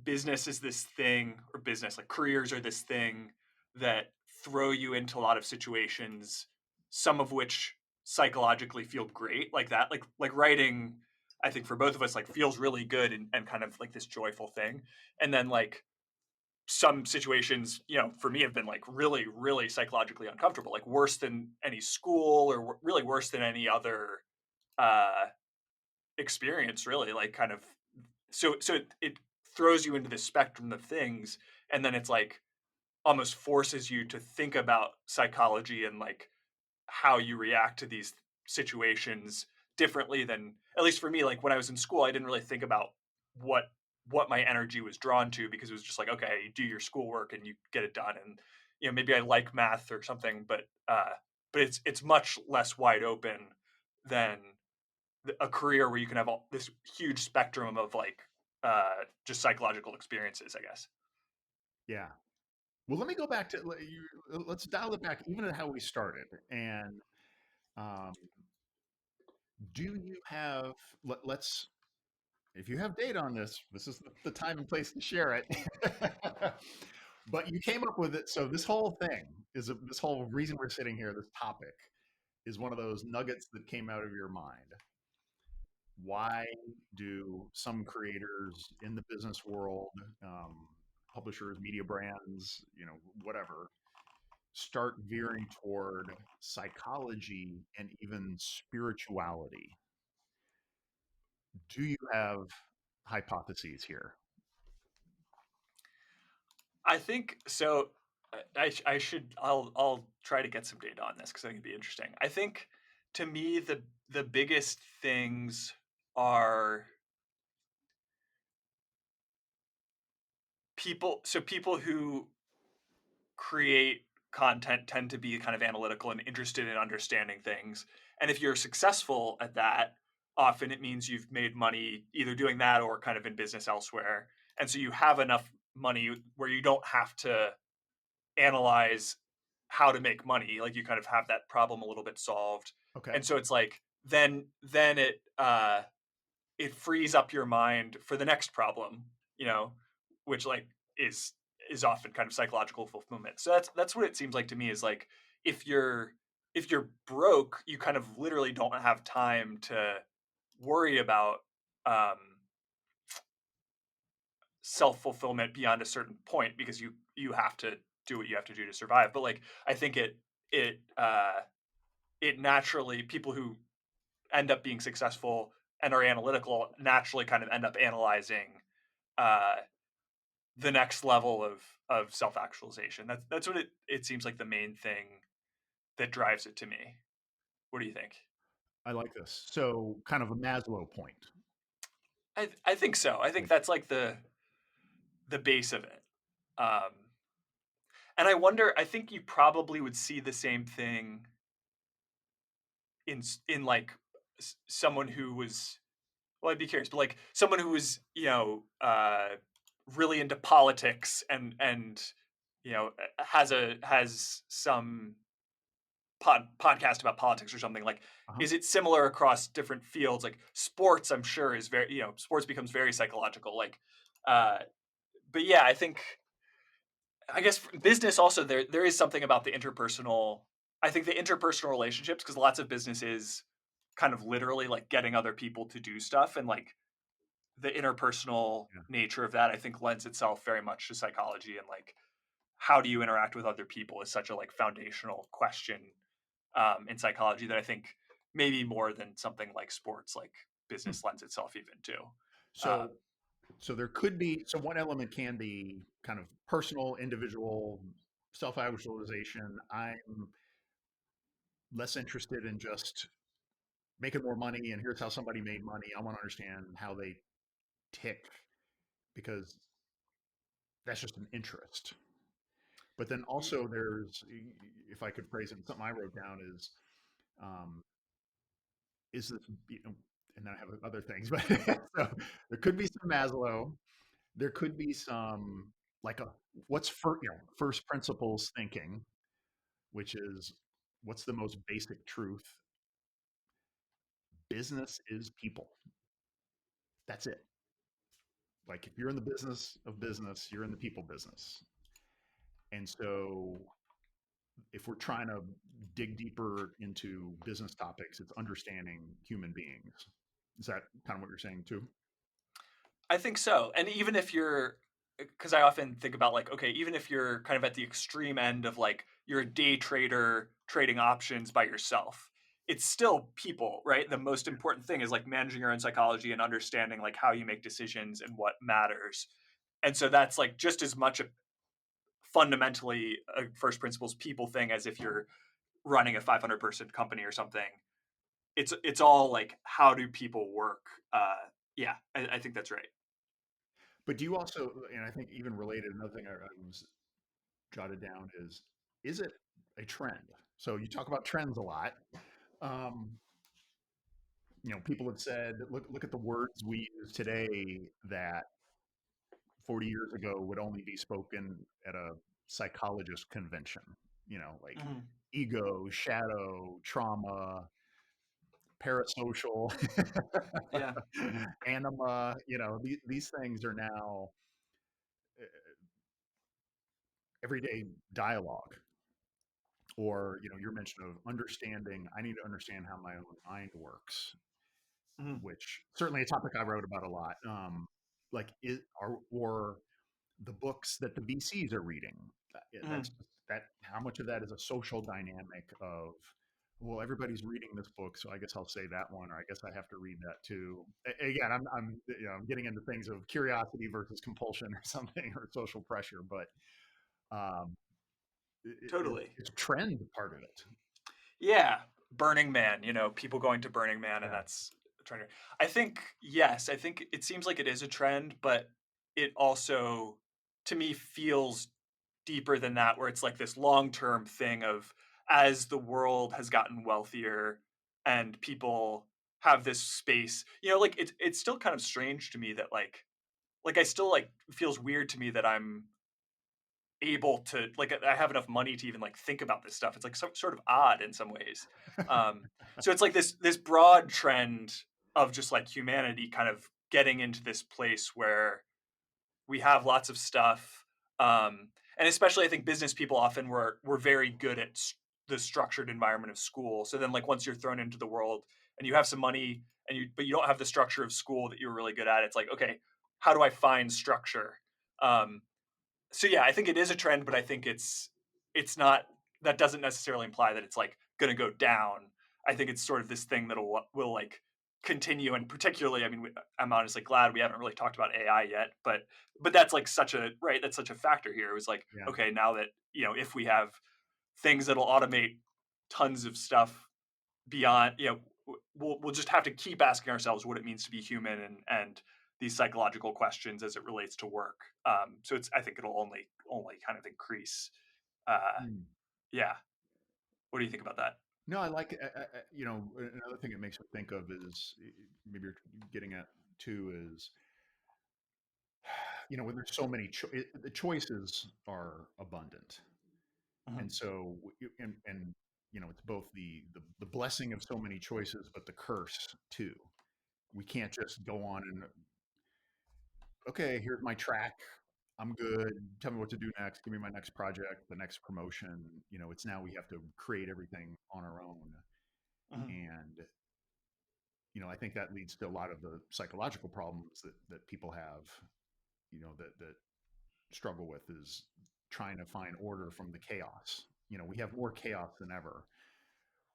business is this thing, or business like careers are this thing that throw you into a lot of situations, some of which psychologically feel great, like that, like writing. I think for both of us, like feels really good and kind of like this joyful thing, and then like some situations, for me have been like really, really psychologically uncomfortable, like worse than any school or really worse than any other uh, experience, really. Like kind of, so it throws you into this spectrum of things, and then it's like almost forces you to think about psychology and like how you react to these situations differently than, at least for me, like when I was in school, I didn't really think about what what my energy was drawn to, because it was just like, okay, you do your schoolwork and you get it done, and maybe I like math or something, but it's much less wide open than a career where you can have all this huge spectrum of like just psychological experiences, I guess. yeah. Well, let me go back to let's dial it back even to how we started. And um, do you have let's if you have data on this, this is the time and place to share it. But you came up with it. So this whole thing this whole reason we're sitting here, this topic is one of those nuggets that came out of your mind. Why do some creators in the business world, um, publishers, media brands, whatever, start veering toward psychology and even spirituality? Do you have hypotheses here? I think so. I should, I'll try to get some data on this because I think it'd be interesting. I think to me the biggest things are people who create content tend to be kind of analytical and interested in understanding things. And if you're successful at that, often it means you've made money either doing that or kind of in business elsewhere. And so you have enough money where you don't have to analyze how to make money. Like you kind of have that problem a little bit solved. Okay. And so it's like then it frees up your mind for the next problem, you know, which like is is often kind of psychological fulfillment. So that's what it seems like to me is like if you're if you're broke, you kind of literally don't have time to worry about um, self fulfillment beyond a certain point because you have to do what you have to do to survive. But like I think it naturally people who end up being successful and are analytical naturally kind of end up analyzing uh, the next level of self actualization. That's what it seems like the main thing that drives it to me. What do you think? I like this. So kind of a Maslow point. I think so. I think Like, that's like the base of it. Um, and I wonder. I think you probably would see the same thing in like someone who was. Well, I'd be curious, but like someone who was really into politics and has some podcast about politics or something like uh-huh. is it similar across different fields like sports I'm sure is very sports becomes very psychological like uh but yeah I guess for business also there is something about the interpersonal. I think the interpersonal relationships because lots of business is kind of literally like getting other people to do stuff and like the interpersonal Yeah. nature of that I think lends itself very much to psychology and like how do you interact with other people is such a like foundational question in psychology that I think maybe more than something like sports, like Hmm. business lends itself even to. So so there could be so one element can be kind of personal, individual self-actualization. I'm less interested in just making more money and here's how somebody made money. I want to understand how they tick because that's just an interest. But then also there's, if I could phrase it, something I wrote down um, is this, and then I have other things, but so there could be some Maslow, there could be some like a what's first principles thinking, which is what's the most basic truth? Business is people. That's it. Like if you're in the business of business, you're in the people business. And so if we're trying to dig deeper into business topics, it's understanding human beings. Is that kind of what you're saying too? I think so. And even if you're, because I often think about like, okay, even if you're kind of at the extreme end of like you're a day trader trading options by yourself, it's still people, right? The most important thing is like managing your own psychology and understanding like how you make decisions and what matters. And so that's like just as much a fundamentally a first principles people thing as if you're running a 500 person company or something. It's all like how do people work? Yeah, I think that's right. But do you also, and I think even related, another thing I was jotted down is it a trend? So you talk about trends a lot. Um, people have said, look at the words we use today that 40 years ago would only be spoken at a psychologist convention. Like Mhm. ego, shadow, trauma, parasocial, Yeah. anima. These things are now uh, everyday dialogue. Or your mention of understanding. I need to understand how my own mind works, Mhm. which certainly a topic I wrote about a lot. Like is are or the books that the BCs are reading. That's Mhm. that. How much of that is a social dynamic of, well, everybody's reading this book, so I guess I'll say that one, or I guess I have to read that too. Again, I'm getting into things of curiosity versus compulsion or something, or social pressure, but um, Totally. it's a trend part of it. Yeah. Burning Man, people going to Burning Man and Yeah. that's trying to I think yes, I think it seems like it is a trend, but it also to me feels deeper than that, where it's like this long-term thing of as the world has gotten wealthier and people have this space, like it's still kind of strange to me that I still like feels weird to me that I'm able to I have enough money to even like think about this stuff. It's like some sort of odd in some ways. Um, so it's like this broad trend of just like humanity kind of getting into this place where we have lots of stuff, and especially I think business people often were very good at the structured environment of school. So then like once you're thrown into the world and you have some money and you don't have the structure of school that you were really good at, it's like, okay, how do I find structure? Um, so yeah, I think it is a trend, but I think it's not, that doesn't necessarily imply that it's like going to go down. I think it's sort of this thing that will like continue, and particularly, I mean, I'm honestly glad we haven't really talked about AI yet, but that's like such a right, that's such a factor here. It was like, Yeah. okay, now that if we have things that'll automate tons of stuff beyond, we'll just have to keep asking ourselves what it means to be human, and these psychological questions as it relates to work. So I think it'll only kind of increase. Uh, Hmm. yeah. What do you think about that? No, I like, another thing it makes me think of is maybe you're getting at too is, when there's so many, the choices are abundant. Mhm. And so, and, it's both the blessing of so many choices, but the curse too. We can't just go on and, okay, here's my track. I'm good. Tell me what to do next. Give me my next project, the next promotion. It's now we have to create everything on our own. Mhm. And, I think that leads to a lot of the psychological problems that people have, that struggle with is trying to find order from the chaos. We have more chaos than ever,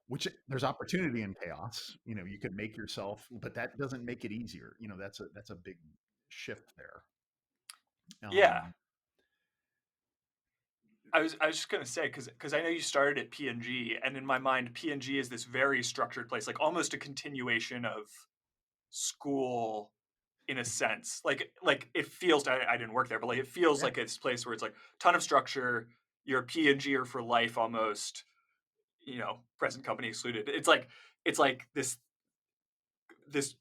which there's opportunity in chaos. You could make yourself, but that doesn't make it easier. That's a big shift there. Yeah, Um, I was just gonna say because I know you started at PNG, and in my mind, PNG is this very structured place, like almost a continuation of school in a sense. Like it feels. I didn't work there, but like it feels yeah, like it's a place where it's like ton of structure. You're a PNGer for life almost. Present company excluded. It's like this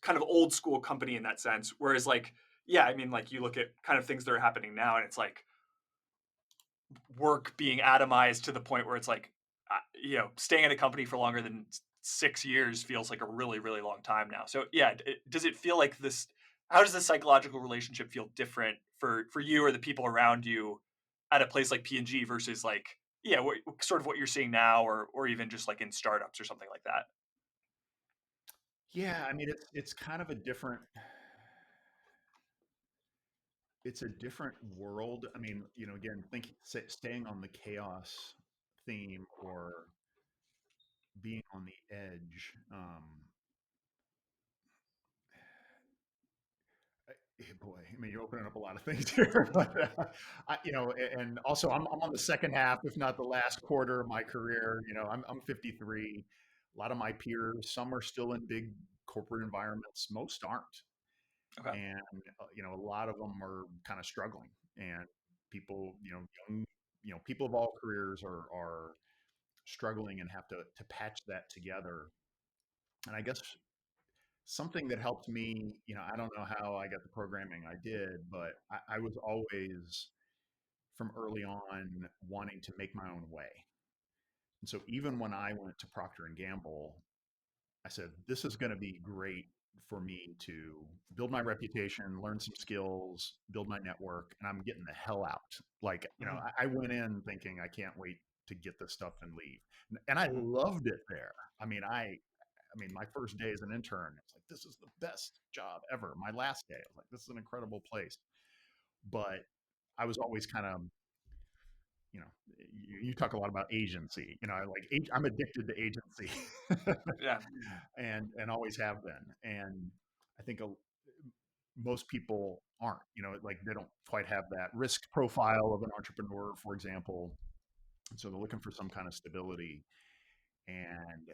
kind of old school company in that sense. Whereas like, yeah, I mean, like you look at kind of things that are happening now, and it's like work being atomized to the point where it's like, staying at a company for longer than 6 years feels like a really, really long time now. So yeah, does it feel like this? How does the psychological relationship feel different for you or the people around you at a place like P&G versus like, yeah, sort of what you're seeing now, or even just like in startups or something like that? yeah. I mean, it's kind of a different. It's a different world. I mean, again, staying on the chaos theme or being on the edge. Boy, I mean, you're opening up a lot of things here, but and also I'm on the second half, if not the last quarter of my career. I'm 53. A lot of my peers, some are still in big corporate environments, most aren't, Okay. and a lot of them are kind of struggling. And people, young, people of all careers are struggling and have to patch that together. And I guess something that helped me, I don't know how I got the programming I did, but I was always from early on wanting to make my own way. And so even when I went to Procter and Gamble, I said, this is going to be great for me to build my reputation, learn some skills, build my network, and I'm getting the hell out. Like, Hmm. I went in thinking I can't wait to get this stuff and leave. And I Hmm. loved it there. I mean, my first day as an intern, it's like, this is the best job ever. My last day, I was like, this is an incredible place. But I was always kind of, you know, you talk a lot about agency. I'm addicted to agency, Yeah. and always have been. And I think most people aren't. Like they don't quite have that risk profile of an entrepreneur, for example. And so they're looking for some kind of stability, and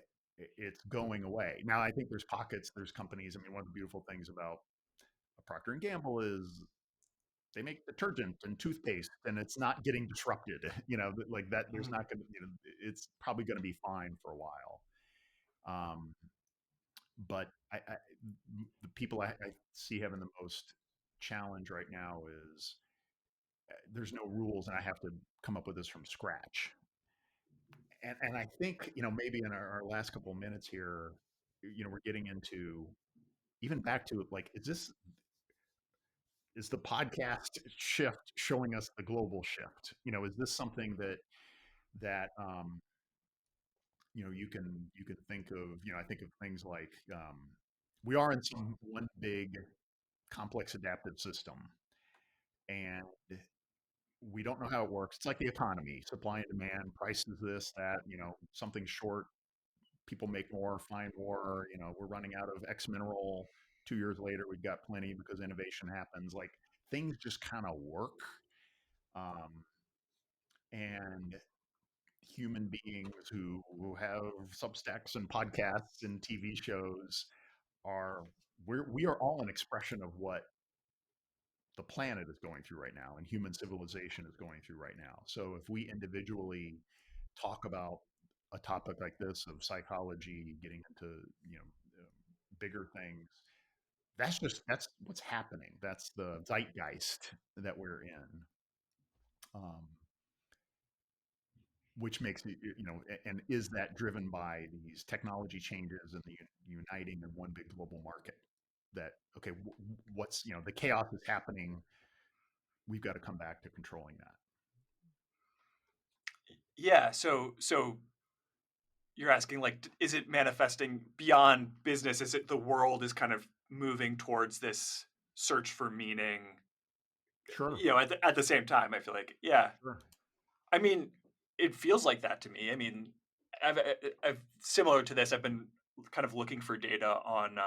it's going away. Now, I think there's pockets, there's companies. I mean, one of the beautiful things about Procter and Gamble is they make detergent and toothpaste, and it's not getting disrupted. Like that. There's Mhm. not going to. It's probably going to be fine for a while. Um, but the people I see having the most challenge right now is there's no rules, and I have to come up with this from scratch. And I think maybe in our last couple of minutes here, we're getting into even back to like, is the podcast shift showing us the global shift? Is this something that you can think of? I think of things like we are in some one big complex adaptive system, and we don't know how it works. It's like the economy, supply and demand, prices, this, that. Something's short, people make more, find more. We're running out of X mineral. 2 years later, we've got plenty because innovation happens. Like things just kind of work. Um, and human beings who have Substacks and podcasts and TV shows are we are all an expression of what the planet is going through right now and human civilization is going through right now. So if we individually talk about a topic like this of psychology, getting into bigger things, that's what's happening. That's the zeitgeist that we're in. Um, which makes it, and is that driven by these technology changes and the uniting in one big global market? That okay, what's the chaos is happening. We've got to come back to controlling that. Yeah. So you're asking, like, is it manifesting beyond business? Is it the world is kind of moving towards this search for meaning? Sure, At the same time, I feel like, yeah. sure. I mean, it feels like that to me. I mean, I've similar to this. I've been kind of looking for data on,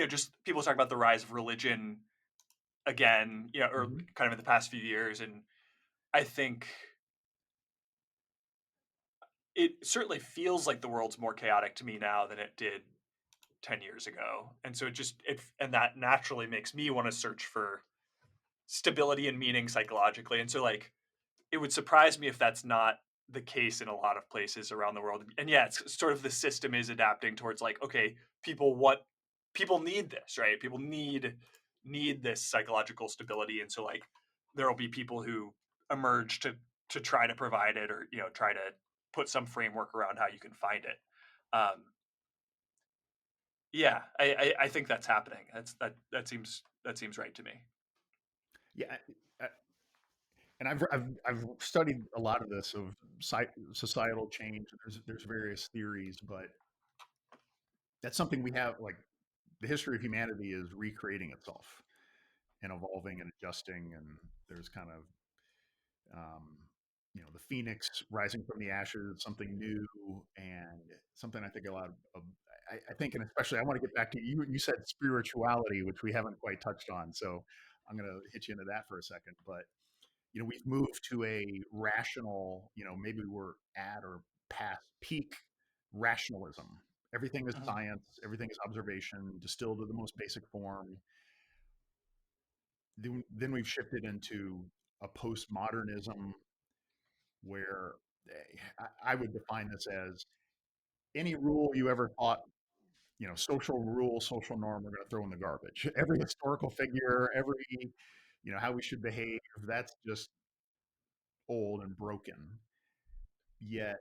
just people talk about the rise of religion again, or Hmm. kind of in the past few years, and I think it certainly feels like the world's more chaotic to me now than it did 10 years ago. And so and that naturally makes me want to search for stability and meaning psychologically. And so, like, it would surprise me if that's not the case in a lot of places around the world. And yeah, it's sort of the system is adapting towards, like, okay, people need this, right? People need this psychological stability. And so, like, there will be people who emerge to try to provide it, or try to put some framework around how you can find it. Um, yeah, I think that's happening. That seems right to me. Yeah, and I've studied a lot of this of societal change. There's various theories, but that's something we have. Like the history of humanity is recreating itself and evolving and adjusting, and there's kind of um, the phoenix rising from the ashes, something new, and something I think a lot of I think, and especially I want to get back to you. You said spirituality, which we haven't quite touched on, so I'm going to hit you into that for a second. But we've moved to a rational. Maybe we're at or past peak rationalism. Everything is Mhm. science. Everything is observation, distilled to the most basic form. Then we've shifted into a postmodernism where I would define this as any rule you ever thought, social rule, social norm, we're going to throw in the garbage. Every historical figure, every, how we should behave, that's just old and broken. Yet,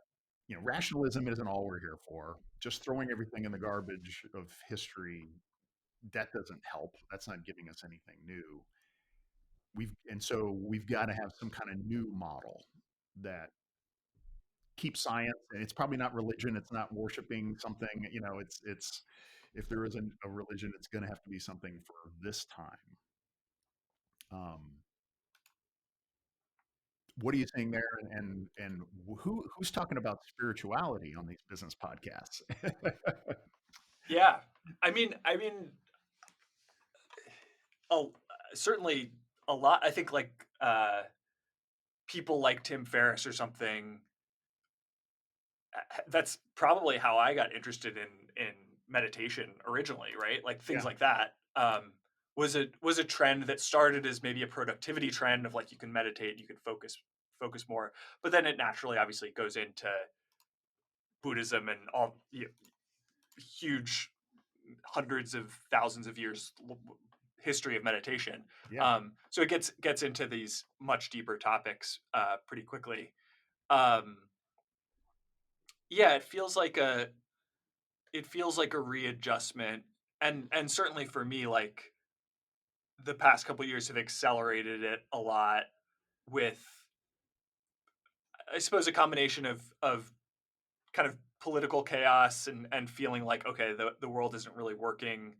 rationalism isn't all we're here for. Just throwing everything in the garbage of history, that doesn't help. That's not giving us anything new. So we've got to have some kind of new model that keep science, and it's probably not religion. It's not worshiping something. It's if there isn't a religion, it's going to have to be something for this time. Um, what are you saying there? And who's talking about spirituality on these business podcasts? Yeah, I mean, oh, certainly a lot. I think, like, people like Tim Ferriss or something. That's probably how I got interested in meditation originally, right? Like things Yeah. like that. was a trend that started as maybe a productivity trend of like you can meditate, you can focus more, but then it naturally obviously goes into Buddhism and all huge hundreds of thousands of years history of meditation. Yeah. So it gets into these much deeper topics pretty quickly. Um, yeah, it feels like a readjustment, and certainly for me, like the past couple years have accelerated it a lot with, I suppose, a combination of kind of political chaos and feeling like okay, the world isn't really working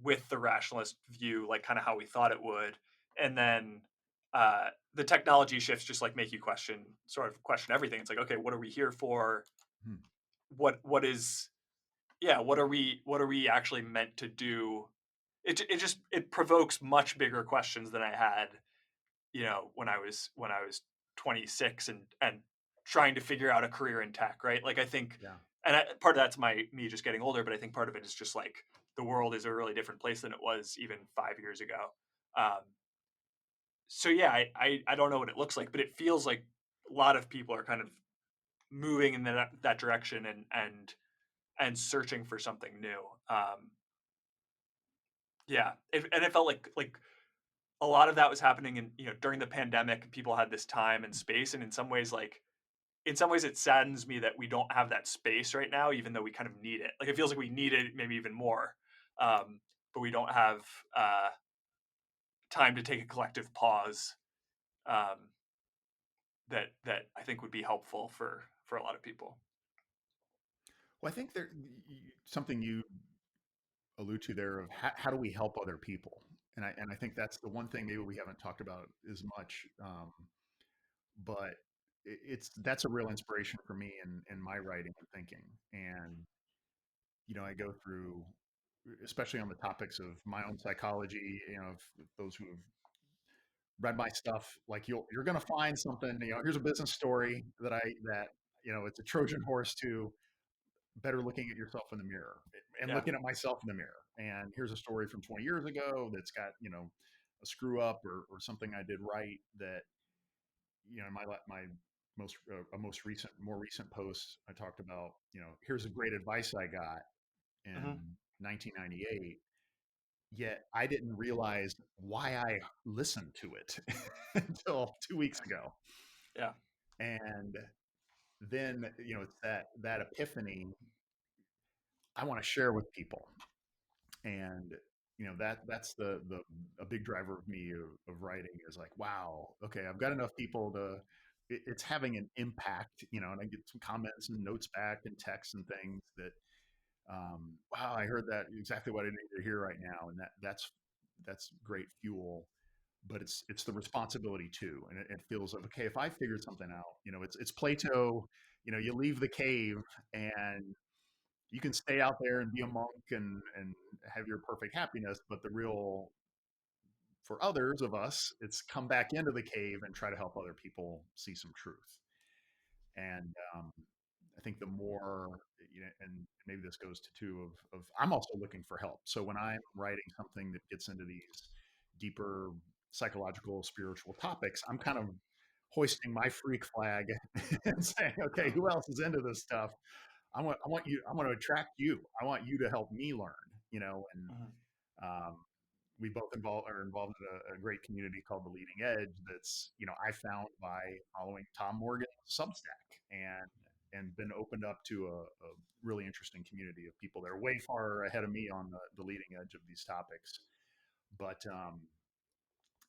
with the rationalist view, like kind of how we thought it would, and then the technology shifts just like make you question everything. It's like okay, what are we here for? Hmm. What is yeah? What are we actually meant to do? It provokes much bigger questions than I had, when I was 26 and trying to figure out a career in tech, right? Like I think, Yeah. and part of that's me just getting older, but I think part of it is just like the world is a really different place than it was even 5 years ago. Um, so yeah, I don't know what it looks like, but it feels like a lot of people are kind of moving in that direction and searching for something new. Yeah, and it felt like a lot of that was happening during the pandemic. People had this time and space, and in some ways it saddens me that we don't have that space right now, even though we kind of need it. Like it feels like we need it maybe even more, um, but we don't have uh, time to take a collective pause, um, that I think would be helpful for a lot of people. Well, I think something you allude to there of how do we help other people, and I think that's the one thing maybe we haven't talked about as much, but it's that's a real inspiration for me in my writing and thinking, and I go through, especially on the topics of my own psychology, if those who have read my stuff, like you're going to find something, here's a business story that it's a Trojan horse to better looking at yourself in the mirror and Yeah. looking at myself in the mirror. And here's a story from 20 years ago that's got, a screw up or something I did right that, my most recent, more recent post, I talked about, here's a great advice I got in Hmm. 1998. Yet I didn't realize why I listened to it until 2 weeks Yeah. ago. Yeah. And then, it's that epiphany I want to share with people. And that's the a big driver of me of writing is like, wow, okay, I've got enough people to it's having an impact, and I get some comments and notes back and texts and things that, wow, I heard that exactly what I need to hear right now, and that's great fuel. But it's the responsibility too, and it feels like, okay, if I figured something out, it's Plato, you leave the cave and you can stay out there and be a monk and have your perfect happiness, but the real, for others of us, it's come back into the cave and try to help other people see some truth. And I think the more, and maybe this goes to two of I'm also looking for help. So when I'm writing something that gets into these deeper psychological, spiritual topics, I'm kind of hoisting my freak flag and saying, okay, who else is into this stuff? I want you. I want to attract you. I want you to help me learn. And Hmm. um, we both are involved in a great community called the Leading Edge. That's I found by following Tom Morgan's Substack and been opened up to a really interesting community of people that are way far ahead of me on the leading edge of these topics. But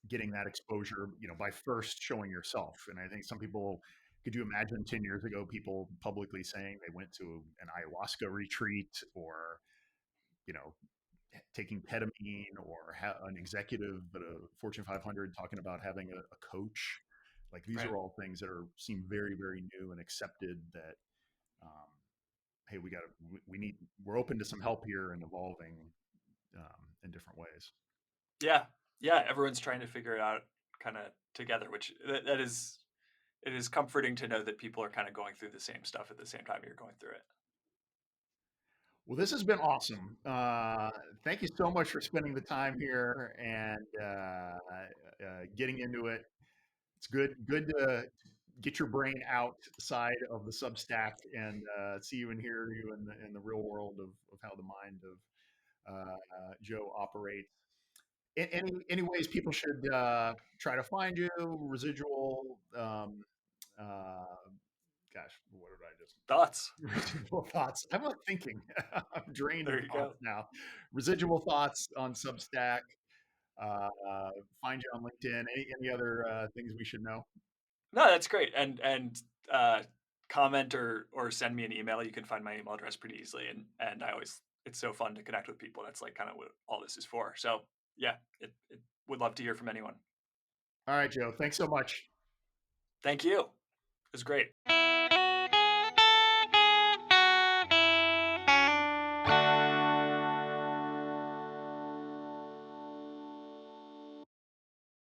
getting that exposure, by first showing yourself. And I think some people, could you imagine 10 years ago, people publicly saying they went to an ayahuasca retreat or, you know, taking ketamine or an executive at a Fortune 500 talking about having a coach. Like these Right. are all things that seem very, very new and accepted that, um, hey, we're open to some help here and evolving in different ways. Yeah. Yeah. Everyone's trying to figure it out kind of together, which that is it is comforting to know that people are kind of going through the same stuff at the same time you're going through it. Well, this has been awesome. Thank you so much for spending the time here and getting into it. It's good to get your brain outside of the Substack and see you and hear you in the real world of how the mind of Joe operates. Any ways people should try to find you? Residual, gosh, what did I just? Thoughts? Residual thoughts. I'm not thinking. I'm drained of There you go. thoughts now. Residual thoughts on Substack. Uh, find you on LinkedIn. Any other things we should know? No, that's great. And uh, comment or send me an email. You can find my email address pretty easily. And I always it's so fun to connect with people. That's like kind of what all this is for. So yeah, it would love to hear from anyone. All right, Joe. Thanks so much. Thank you. It was great.